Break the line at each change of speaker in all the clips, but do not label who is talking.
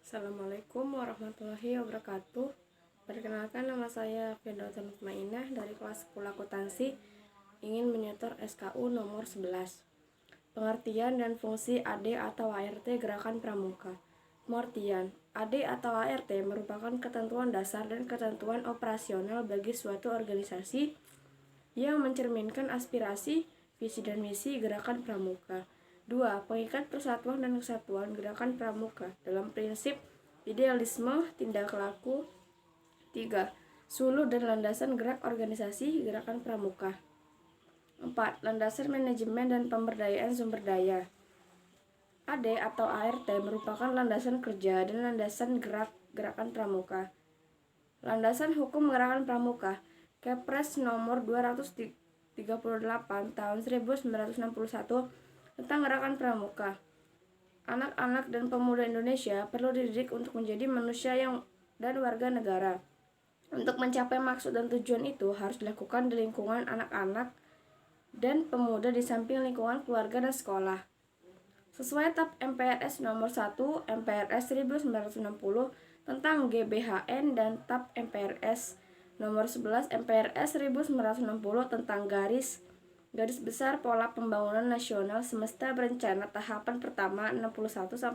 Assalamualaikum warahmatullahi wabarakatuh. Perkenalkan, nama saya Firdausa Mutmainah dari kelas 10 akuntansi, ingin menyetor SKU nomor 11. Pengertian dan fungsi AD atau ART Gerakan Pramuka. Pengertian: AD atau ART merupakan ketentuan dasar dan ketentuan operasional bagi suatu organisasi yang mencerminkan aspirasi, visi dan misi Gerakan Pramuka. 2. Pengikat persatuan dan kesatuan Gerakan Pramuka dalam prinsip idealisme tindak laku. 3. Sulur dan landasan gerak organisasi Gerakan Pramuka. 4. Landasan manajemen dan pemberdayaan sumber daya. AD atau ART merupakan landasan kerja dan landasan Gerakan Pramuka. Landasan hukum Gerakan Pramuka, Kepres nomor 238 tahun 1961 tentang Gerakan Pramuka. Anak-anak dan pemuda Indonesia perlu dididik untuk menjadi manusia dan warga negara. Untuk mencapai maksud dan tujuan itu harus dilakukan di lingkungan anak-anak dan pemuda di samping lingkungan keluarga dan sekolah. Sesuai TAP MPRS nomor 1 MPRS 1960 tentang GBHN dan TAP MPRS nomor 11 MPRS 1960 tentang garis besar pola pembangunan nasional semesta berencana tahapan pertama 61-69.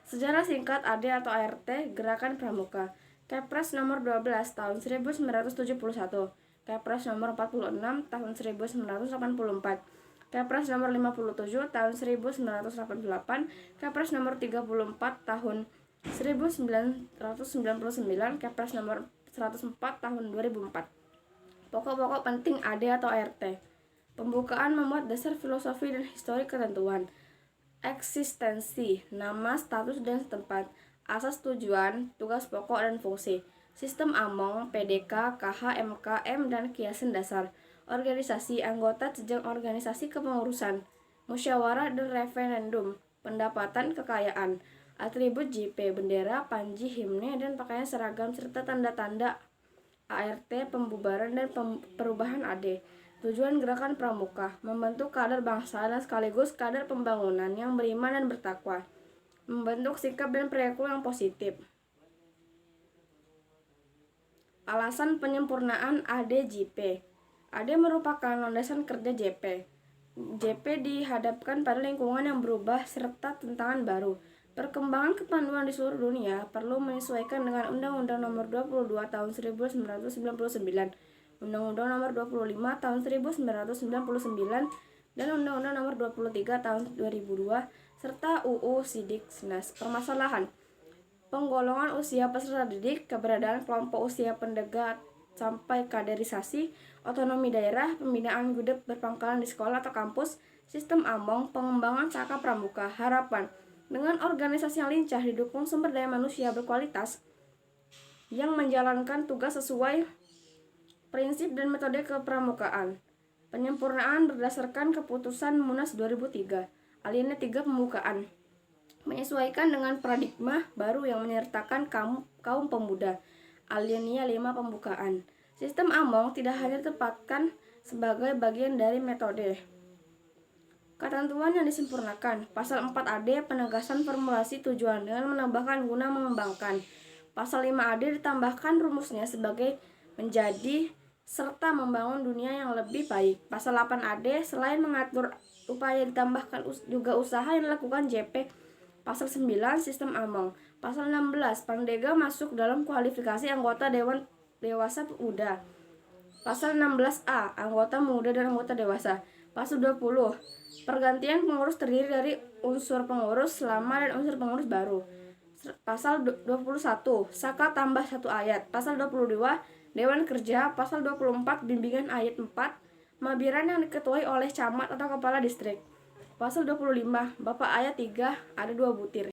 Sejarah singkat AD atau ART Gerakan Pramuka. Kepres nomor 12 tahun 1971, Kepres nomor 46 tahun 1984, Kepres nomor 57 tahun 1988, Kepres nomor 34 tahun 1999, Kepres nomor 104 tahun 2004. Pokok-pokok penting AD atau ART. Pembukaan memuat dasar filosofi dan histori ketentuan. Eksistensi, nama, status, dan tempat. Asas, tujuan, tugas pokok, dan fungsi. Sistem AMONG, PDK, KH, MK, M, dan kiasan dasar. Organisasi, anggota, jenjang organisasi kepengurusan. Musyawarah dan referendum. Pendapatan, kekayaan. Atribut JP, bendera, panji, himne, dan pakaian seragam, serta tanda-tanda ART, pembubaran dan perubahan AD. Tujuan Gerakan Pramuka: membentuk kader bangsa dan sekaligus kader pembangunan yang beriman dan bertakwa, membentuk sikap dan perilaku yang positif. Alasan penyempurnaan AD-JP. AD merupakan landasan kerja JP. JP dihadapkan pada lingkungan yang berubah serta tantangan baru. Perkembangan kepanduan di seluruh dunia perlu menyesuaikan dengan Undang-Undang Nomor 22 Tahun 1999, Undang-Undang Nomor 25 Tahun 1999, dan Undang-Undang Nomor 23 Tahun 2002, serta UU Sidiknas. Permasalahan: penggolongan usia peserta didik, keberadaan kelompok usia pendegat sampai kaderisasi, otonomi daerah, pembinaan gudeg berpangkalan di sekolah atau kampus, sistem AMONG, pengembangan Saka Pramuka. Harapan: dengan organisasi yang lincah didukung sumber daya manusia berkualitas yang menjalankan tugas sesuai prinsip dan metode kepramukaan. Penyempurnaan berdasarkan keputusan Munas 2003. Alinea 3 pembukaan. Menyesuaikan dengan paradigma baru yang menyertakan kaum pemuda. Alinea 5 pembukaan. Sistem AMONG tidak hanya ditempatkan sebagai bagian dari metode. Ketentuan yang disempurnakan. Pasal 4 AD penegasan formulasi tujuan dengan menambahkan guna mengembangkan. Pasal 5 AD ditambahkan rumusnya sebagai menjadi serta membangun dunia yang lebih baik. Pasal 8 AD selain mengatur upaya ditambahkan juga usaha yang dilakukan JP. Pasal 9 sistem AMONG. Pasal 16 Pandega masuk dalam kualifikasi anggota Dewan Dewasa Pemuda. Pasal 16A anggota muda dan anggota dewasa. Pasal 20 pergantian pengurus terdiri dari unsur pengurus lama dan unsur pengurus baru. Pasal 21 Saka tambah 1 ayat. Pasal 22 Dewan Kerja. Pasal 24 bimbingan ayat 4 mabiran yang diketuai oleh camat atau kepala distrik. Pasal 25 Bapak ayat 3 ada 2 butir.